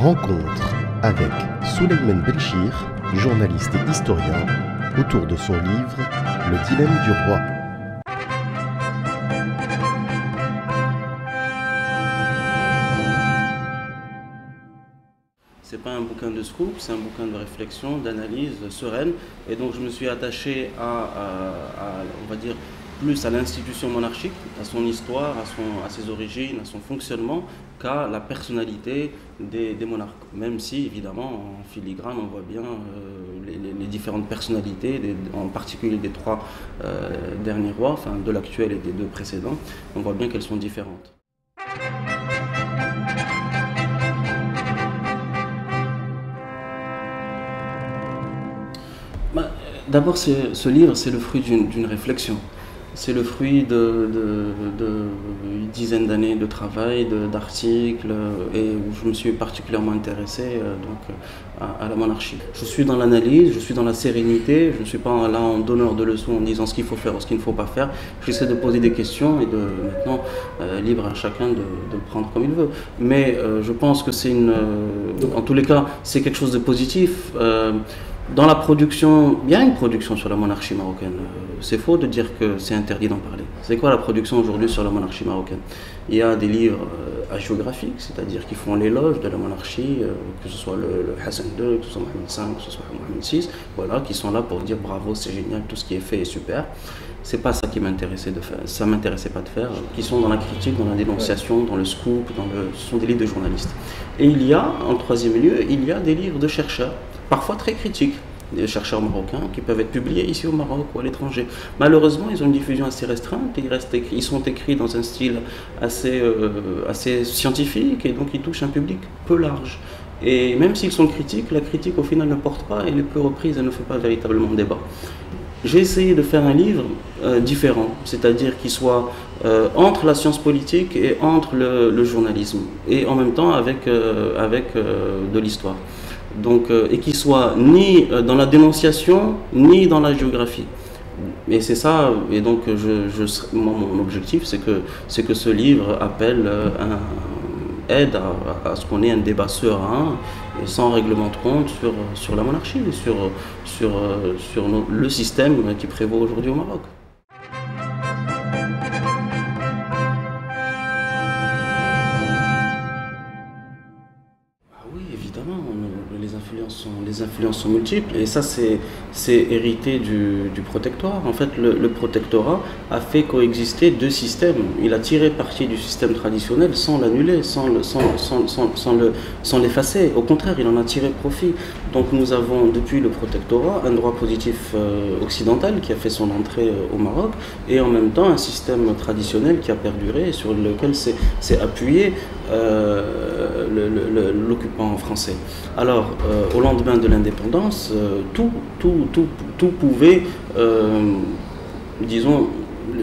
Rencontre avec Souleymane Belchir, journaliste et historien, autour de son livre Le dilemme du roi. C'est pas un bouquin de scoop, c'est un bouquin de réflexion, d'analyse sereine. Et donc je me suis attaché on va dire, plus à l'institution monarchique, à son histoire, à ses origines, à son fonctionnement, qu'à la personnalité des monarques. Même si, évidemment, en filigrane, on voit bien les différentes personnalités, en particulier des trois derniers rois, enfin de l'actuel et des deux précédents, on voit bien qu'elles sont différentes. D'abord, ce livre, c'est le fruit d'une réflexion. C'est le fruit d'une dizaine d'années de travail, d'articles, et où je me suis particulièrement intéressé à la monarchie. Je suis dans l'analyse, je suis dans la sérénité, je ne suis pas là en donneur de leçons en disant ce qu'il faut faire ou ce qu'il ne faut pas faire. J'essaie de poser des questions et maintenant, libre à chacun de le prendre comme il veut. Mais je pense que en tous les cas, c'est quelque chose de positif. Dans la production, il y a une production sur la monarchie marocaine. C'est faux de dire que c'est interdit d'en parler. C'est quoi la production aujourd'hui sur la monarchie marocaine? Il y a des livres hagiographiques, c'est-à-dire qui font l'éloge de la monarchie, que ce soit le Hassan II, que ce soit Mohamed V, que ce soit Mohamed VI, voilà, qui sont là pour dire bravo, c'est génial, tout ce qui est fait est super. C'est pas ça qui m'intéressait de faire, ça m'intéressait pas de faire, qui sont dans la critique, dans la dénonciation, dans le scoop, ce sont des livres de journalistes. Et il y a, en troisième lieu, il y a des livres de chercheurs, parfois très critiques, des chercheurs marocains qui peuvent être publiés ici au Maroc ou à l'étranger. Malheureusement, ils ont une diffusion assez restreinte, ils sont écrits dans un style assez scientifique et donc ils touchent un public peu large. Et même s'ils sont critiques, la critique au final ne porte pas, elle est peu reprise, elle ne fait pas véritablement débat. J'ai essayé de faire un livre différent, c'est-à-dire qui soit entre la science politique et entre le journalisme, et en même temps avec de l'histoire. Donc, et qui soit ni dans la dénonciation, ni dans la géographie. Et c'est ça, et donc mon objectif, c'est que ce livre aide à ce qu'on ait un débat serein et sans règlement de compte sur la monarchie, sur le système qui prévaut aujourd'hui au Maroc. Oui, évidemment, les influences sont multiples et ça c'est hérité du protectorat. En fait, le protectorat a fait coexister deux systèmes. Il a tiré parti du système traditionnel sans l'annuler, sans l'effacer. Au contraire, il en a tiré profit. Donc nous avons depuis le protectorat un droit positif occidental qui a fait son entrée au Maroc et en même temps un système traditionnel qui a perduré et sur lequel s'est appuyé l'occupant français. Alors, au lendemain de l'indépendance, tout pouvait, disons,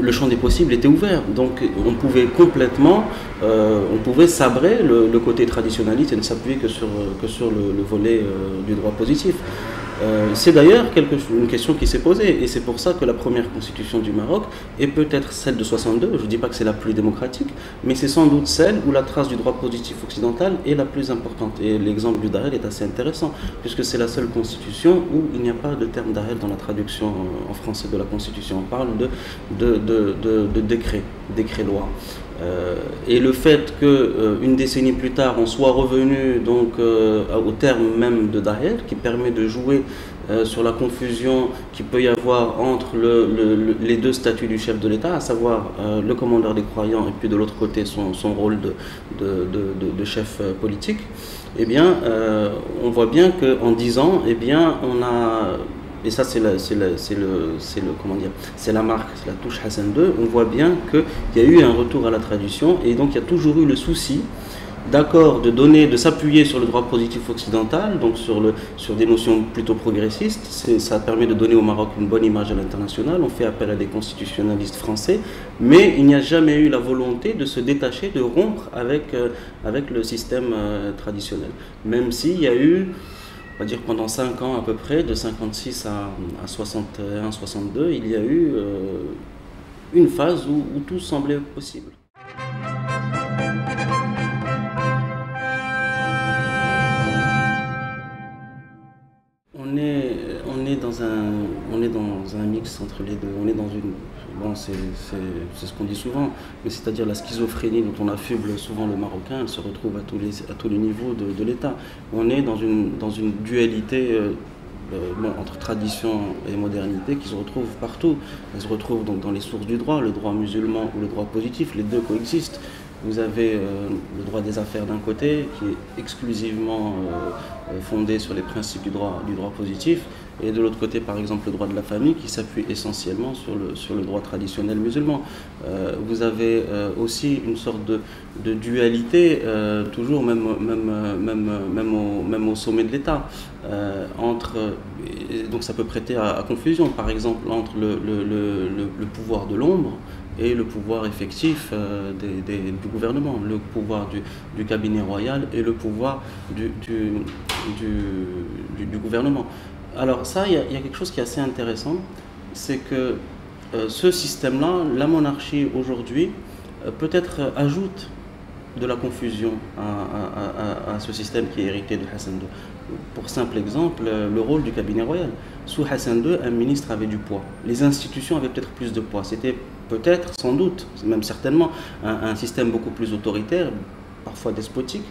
le champ des possibles était ouvert. Donc, on pouvait sabrer le côté traditionnaliste et ne s'appuyer que sur le volet du droit positif. C'est d'ailleurs une question qui s'est posée et c'est pour ça que la première constitution du Maroc est peut-être celle de 62, je ne dis pas que c'est la plus démocratique, mais c'est sans doute celle où la trace du droit positif occidental est la plus importante. Et l'exemple du Dahel est assez intéressant puisque c'est la seule constitution où il n'y a pas de terme Dahel dans la traduction en français de la constitution. On parle de décret-loi. Et le fait qu'une décennie plus tard, on soit revenu donc, au terme même de Dahel, qui permet de jouer sur la confusion qu'il peut y avoir entre les deux statuts du chef de l'État, à savoir le commandeur des croyants et puis de l'autre côté son rôle de chef politique, eh bien, on voit bien qu'en 10 ans, eh bien, on a... Et ça, c'est la marque, c'est la touche Hassan II. On voit bien qu'il y a eu un retour à la tradition et donc il y a toujours eu le souci de s'appuyer sur le droit positif occidental, donc sur des notions plutôt progressistes. Ça permet de donner au Maroc une bonne image à l'international. On fait appel à des constitutionnalistes français, mais il n'y a jamais eu la volonté de se détacher, de rompre avec le système traditionnel. Même s'il y a eu, on va dire pendant 5 ans à peu près, de 56 à 61, 62, il y a eu une phase où tout semblait possible. on est dans un mix entre les deux. On est dans une, bon, c'est ce qu'on dit souvent, mais c'est-à-dire la schizophrénie dont on affuble souvent le Marocain, elle se retrouve à tous les niveaux de l'État. On est dans une dualité entre tradition et modernité qui se retrouvent partout. Elle se retrouve donc dans les sources du droit, le droit musulman ou le droit positif, les deux coexistent. Vous avez le droit des affaires d'un côté, qui est exclusivement fondé sur les principes du droit positif, et de l'autre côté, par exemple, le droit de la famille, qui s'appuie essentiellement sur le droit traditionnel musulman. Vous avez aussi une sorte de dualité, toujours même au sommet de l'État, donc ça peut prêter à confusion, par exemple, entre le pouvoir de l'ombre et le pouvoir effectif du gouvernement, le pouvoir du cabinet royal et le pouvoir du gouvernement. Alors ça, il y a quelque chose qui est assez intéressant, c'est que ce système-là, la monarchie aujourd'hui, peut-être ajoute de la confusion à ce système qui est hérité de Hassan II. Pour simple exemple, le rôle du cabinet royal. Sous Hassan II, un ministre avait du poids. Les institutions avaient peut-être plus de poids. C'était peut-être, sans doute, même certainement, un système beaucoup plus autoritaire, parfois despotique,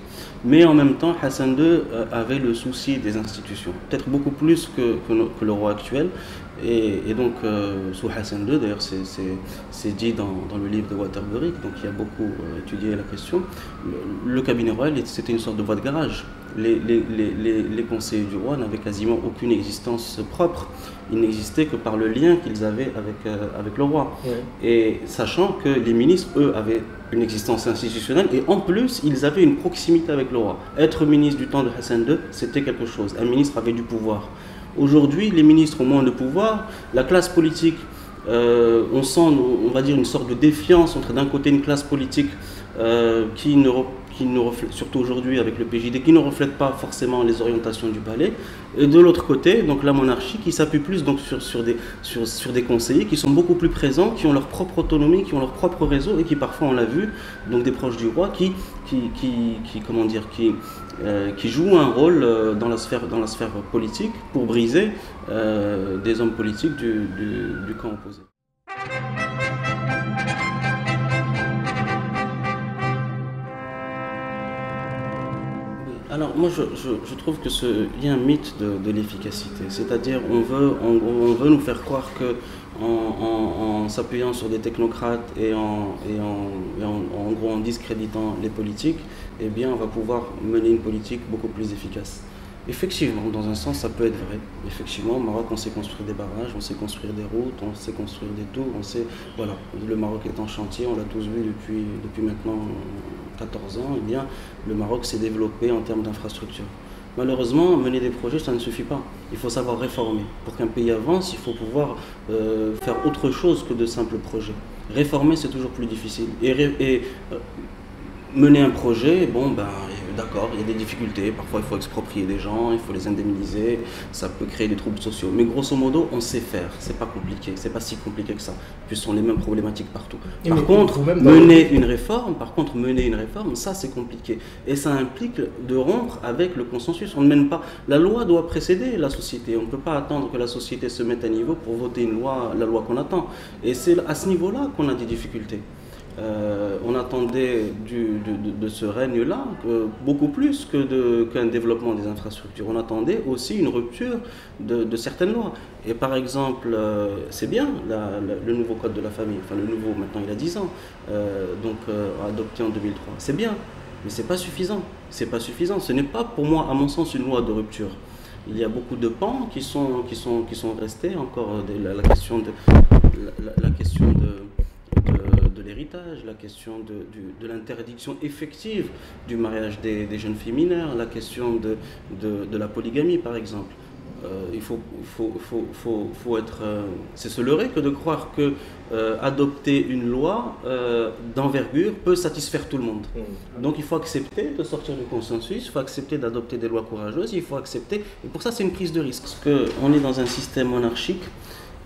mais en même temps, Hassan II avait le souci des institutions, peut-être beaucoup plus que le roi actuel. Et donc, sous Hassan II, d'ailleurs, c'est dit dans le livre de Waterbury, donc il a beaucoup étudié la question, le cabinet royal, c'était une sorte de voie de garage. Les conseillers du roi n'avaient quasiment aucune existence propre. Ils n'existaient que par le lien qu'ils avaient avec le roi. Ouais. Et sachant que les ministres, eux, avaient une existence institutionnelle et en plus, ils avaient une proximité avec le roi. Être ministre du temps de Hassan II, c'était quelque chose. Un ministre avait du pouvoir. Aujourd'hui, les ministres ont moins de pouvoir. La classe politique, on sent, on va dire, une sorte de défiance entre d'un côté une classe politique qui ne reflète, surtout aujourd'hui avec le PJD, qui ne reflète pas forcément les orientations du palais, et de l'autre côté, donc la monarchie qui s'appuie plus donc sur des conseillers qui sont beaucoup plus présents, qui ont leur propre autonomie, qui ont leur propre réseau, et qui parfois, on l'a vu, donc des proches du roi, qui jouent un rôle dans la sphère politique pour briser des hommes politiques du camp opposé. Alors moi je trouve que il y a un mythe de l'efficacité, c'est-à-dire on veut nous faire croire que en s'appuyant sur des technocrates et en gros en discréditant les politiques, eh bien on va pouvoir mener une politique beaucoup plus efficace. Effectivement, dans un sens, ça peut être vrai. Effectivement, au Maroc, on sait construire des barrages, on sait construire des routes, on sait construire des tours, voilà, le Maroc est en chantier, on l'a tous vu depuis maintenant 14 ans, eh bien, le Maroc s'est développé en termes d'infrastructures. Malheureusement, mener des projets, ça ne suffit pas. Il faut savoir réformer. Pour qu'un pays avance, il faut pouvoir faire autre chose que de simples projets. Réformer, c'est toujours plus difficile. Mener un projet, d'accord, il y a des difficultés, parfois il faut exproprier des gens, il faut les indemniser, ça peut créer des troubles sociaux. Mais grosso modo, on sait faire, c'est pas compliqué, c'est pas si compliqué que ça. Puis ce sont les mêmes problématiques partout. Par contre, mener une réforme, ça c'est compliqué. Et ça implique de rompre avec le consensus. On ne mène pas. La loi doit précéder la société. On ne peut pas attendre que la société se mette à niveau pour voter la loi qu'on attend. Et c'est à ce niveau-là qu'on a des difficultés. On attendait de ce règne-là beaucoup plus qu'un développement des infrastructures. On attendait aussi une rupture de certaines lois. Et par exemple, c'est bien le nouveau code de la famille, enfin le nouveau, maintenant il a 10 ans, adopté en 2003. C'est bien, mais c'est pas suffisant. C'est pas suffisant. Ce n'est pas pour moi, à mon sens, une loi de rupture. Il y a beaucoup de pans qui sont restés encore. La question de l'héritage, la question de l'interdiction effective du mariage des jeunes filles mineures, la question de la polygamie par exemple. Il faut être... c'est se leurrer que de croire que adopter une loi d'envergure peut satisfaire tout le monde. Donc il faut accepter de sortir du consensus, il faut accepter d'adopter des lois courageuses, il faut accepter... Et pour ça c'est une prise de risque. Parce qu'on est dans un système monarchique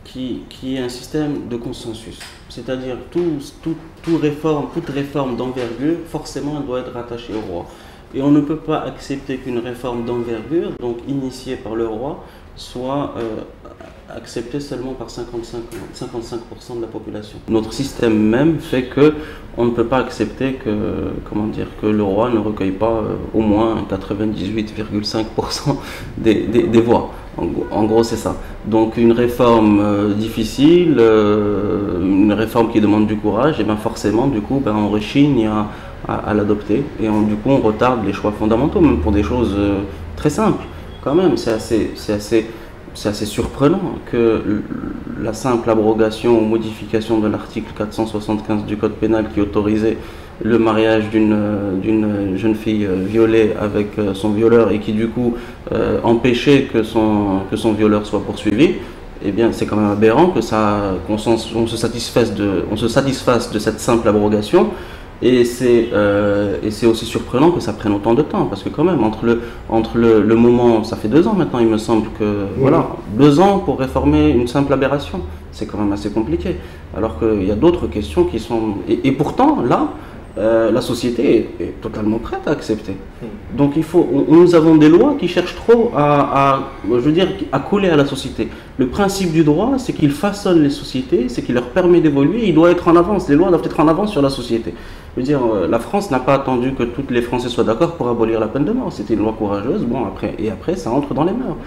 qui est un système de consensus. C'est-à-dire toute réforme d'envergure, forcément, elle doit être rattachée au roi. Et on ne peut pas accepter qu'une réforme d'envergure, donc initiée par le roi, soit acceptée seulement par 55% de la population. Notre système même fait que on ne peut pas accepter que le roi ne recueille pas au moins 98,5% des voix. En gros, c'est ça. Donc une réforme difficile, une réforme qui demande du courage, et bien forcément, du coup, on rechigne à l'adopter. Et du coup, on retarde les choix fondamentaux, même pour des choses très simples. Quand même, c'est assez surprenant que la simple abrogation ou modification de l'article 475 du Code pénal qui autorisait le mariage d'une jeune fille violée avec son violeur et qui du coup empêchait que son violeur soit poursuivi, eh bien c'est quand même aberrant qu'on se satisfasse de cette simple abrogation. Et c'est aussi surprenant que ça prenne autant de temps, parce que quand même, entre le moment, ça fait 2 ans maintenant, il me semble que, voilà, 2 ans pour réformer une simple aberration, c'est quand même assez compliqué. Alors qu'il y a d'autres questions qui sont... Et pourtant, là, la société est totalement prête à accepter. Donc nous avons des lois qui cherchent trop à coller à la société. Le principe du droit, c'est qu'il façonne les sociétés, c'est qu'il leur permet d'évoluer, il doit être en avance, les lois doivent être en avance sur la société. Je veux dire, la France n'a pas attendu que tous les Français soient d'accord pour abolir la peine de mort. C'était une loi courageuse, après ça entre dans les mœurs.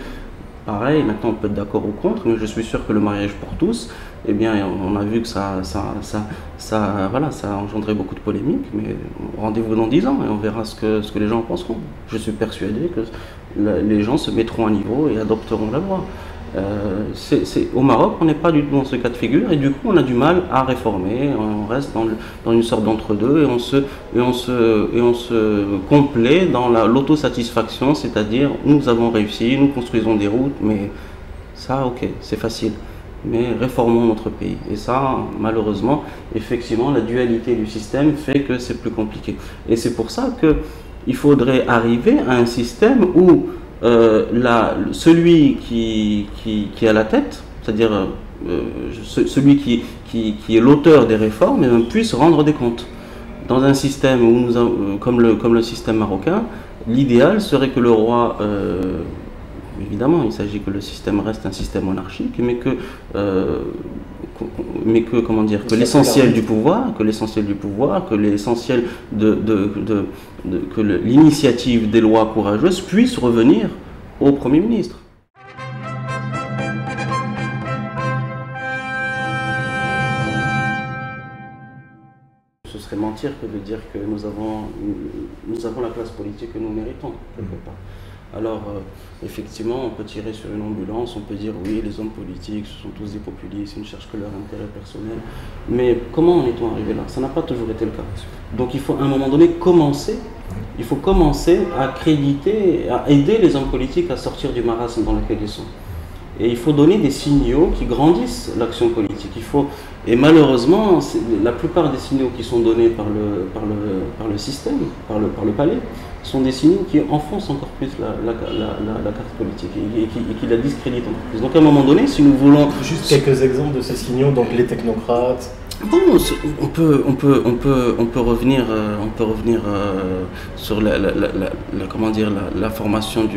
Pareil, maintenant on peut être d'accord ou contre, mais je suis sûr que le mariage pour tous, eh bien on a vu que ça a engendré beaucoup de polémiques, mais rendez-vous dans 10 ans et on verra ce que les gens en penseront. Je suis persuadé que les gens se mettront à niveau et adopteront la loi. Au Maroc, on n'est pas du tout dans ce cas de figure et du coup on a du mal à réformer, on reste dans une sorte d'entre-deux et on se complaît dans l'autosatisfaction, c'est-à-dire nous avons réussi, nous construisons des routes, mais ça ok, c'est facile, mais réformons notre pays. Et ça, malheureusement, effectivement, la dualité du système fait que c'est plus compliqué. Et c'est pour ça qu'il faudrait arriver à un système où celui qui est à la tête, c'est-à-dire celui qui est l'auteur des réformes, puisse rendre des comptes. Dans un système où comme le système marocain, l'idéal serait que le roi, évidemment, il s'agit que le système reste un système monarchique, mais que l'essentiel du pouvoir, que l'initiative des lois courageuses puisse revenir au Premier ministre. Ce serait mentir que de dire que nous avons la classe politique que nous méritons, quelque part. Alors, effectivement, on peut tirer sur une ambulance, on peut dire oui, les hommes politiques, ce sont tous des populistes, ils ne cherchent que leur intérêt personnel. Mais comment en est-on arrivé là? Ça n'a pas toujours été le cas. Donc il faut à un moment donné commencer à créditer, à aider les hommes politiques à sortir du marasme dans lequel ils sont. Et il faut donner des signaux qui grandissent l'action politique. Et malheureusement, la plupart des signaux qui sont donnés par le système, par le palais, sont des signaux qui enfoncent encore plus la carte politique et qui la discréditent encore plus. Donc à un moment donné, si nous voulons... Juste quelques exemples de ces signaux, donc les technocrates... Bon, on peut revenir sur la formation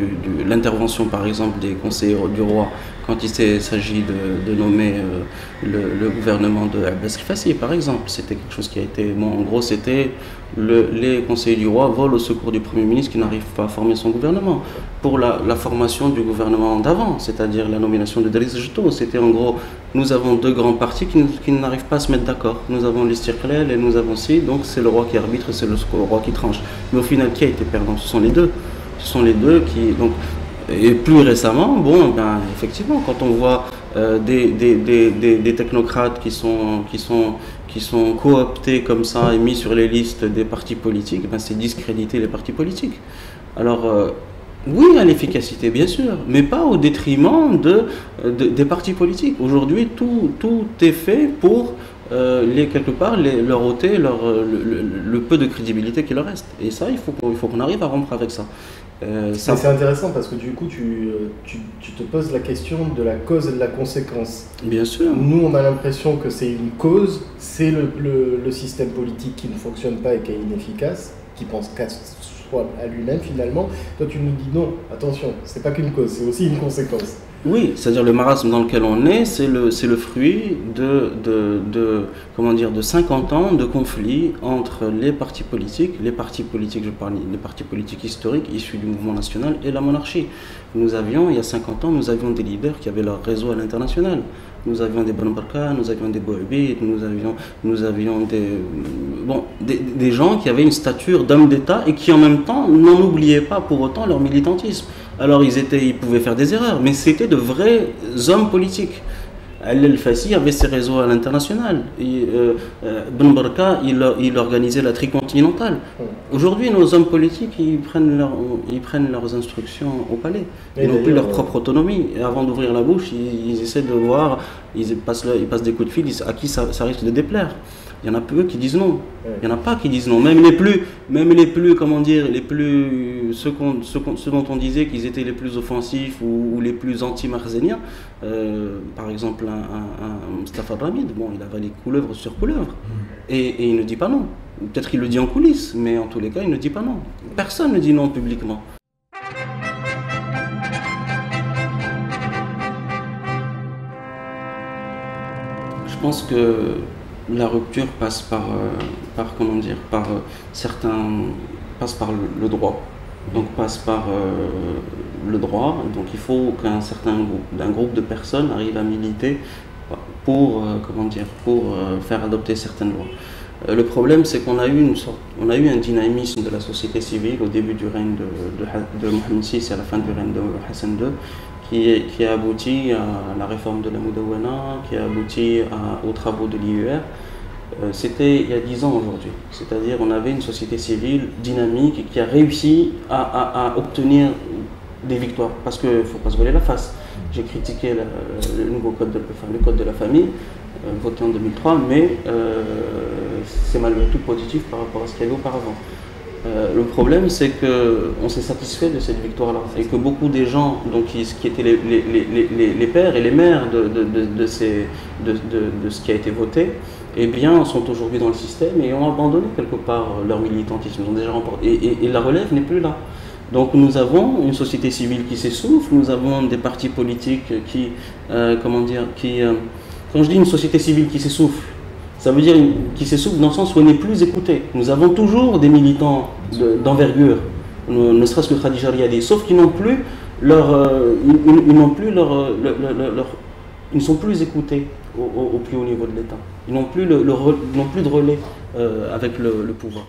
l'intervention par exemple des conseillers du roi quand il s'agit de nommer le gouvernement de Abbas el-Fassi par exemple. C'était quelque chose qui a été, en gros c'était les conseillers du roi volent au secours du Premier ministre qui n'arrive pas à former son gouvernement. Pour la formation du gouvernement d'avant, c'est-à-dire la nomination de Driss Jto, c'était en gros, nous avons 2 grands partis qui n'arrivent pas à se mettre d'accord. Nous avons l'Istiqlal et nous avons donc c'est le roi qui arbitre et c'est le roi qui tranche. Mais au final, qui a été perdant? Ce sont les deux. Ce sont les deux qui... Donc, et plus récemment, effectivement, quand on voit des technocrates qui sont cooptés comme ça et mis sur les listes des partis politiques, c'est discréditer les partis politiques. Alors, oui, à l'efficacité, bien sûr, mais pas au détriment des partis politiques. Aujourd'hui, tout est fait pour leur ôter le peu de crédibilité qui leur reste. Et ça, il faut qu'on arrive à rompre avec ça. C'est intéressant parce que du coup, tu te poses la question de la cause et de la conséquence. Bien sûr. Nous, on a l'impression que c'est une cause, c'est le système politique qui ne fonctionne pas et qui est inefficace, qui pense qu'à soi à lui-même finalement. Toi tu nous dis non, attention, c'est pas qu'une cause, c'est aussi une conséquence. Oui, c'est-à-dire le marasme dans lequel on est, c'est le fruit comment dire, de 50 ans de conflit entre les partis politiques, je parle des partis politiques historiques issus du mouvement national et la monarchie. Il y a 50 ans, nous avions des leaders qui avaient leur réseau à l'international. Nous avions des Ben Barka, nous avions des Bouhabid, nous avions des gens qui avaient une stature d'hommes d'État et qui en même temps n'en oubliaient pas pour autant leur militantisme. Alors ils pouvaient faire des erreurs, mais c'était de vrais hommes politiques. El-Fassi avait ses réseaux à l'international. Ben Barka, il organisait la tricontinentale. Aujourd'hui, nos hommes politiques, ils prennent leurs instructions au palais. Ils n'ont plus leur propre autonomie. Et avant d'ouvrir la bouche, ils essaient de voir, ils passent des coups de fil à qui ça risque de déplaire. Il y en a peu qui disent non. Il n'y en a pas qui disent non. Même les plus, comment dire, ceux dont on disait qu'ils étaient les plus offensifs ou les plus anti-marzéniens, par exemple un Mustafa Ramid, bon, il avalé couleuvre sur couleuvre. Et il ne dit pas non. Peut-être qu'il le dit en coulisses, mais en tous les cas, il ne dit pas non. Personne ne dit non publiquement. Je pense que la rupture passe par le droit. Donc passe par le droit. Donc il faut d'un groupe de personnes arrive à militer pour faire adopter certaines lois. Le problème, c'est qu'on a eu un dynamisme de la société civile au début du règne de Mohamed VI et à la fin du règne de Hassan II, qui a abouti à la réforme de la Moudawana, qui a abouti aux travaux de l'IUR. C'était il y a 10 ans aujourd'hui. C'est-à-dire on avait une société civile dynamique et qui a réussi à obtenir des victoires. Parce qu'il ne faut pas se voiler la face. J'ai critiqué le nouveau code le code de la famille, voté en 2003, mais c'est malgré tout positif par rapport à ce qu'il y avait auparavant. Le problème, c'est qu'on s'est satisfait de cette victoire-là et que beaucoup des gens qui étaient les pères et les mères de ce qui a été voté, eh bien, sont aujourd'hui dans le système et ont abandonné quelque part leur militantisme. Ils ont déjà remporté, et la relève n'est plus là. Donc nous avons une société civile qui s'essouffle, nous avons des partis politiques quand je dis une société civile qui s'essouffle, ça veut dire qui s'essouffle dans le sens où elle n'est plus écoutée. Nous avons toujours des militants d'envergure, ne serait-ce que Khadija Riadi, sauf qu'ils n'ont plus ils ne sont plus écoutés au plus haut niveau de l'État. Ils n'ont plus de relais avec le pouvoir.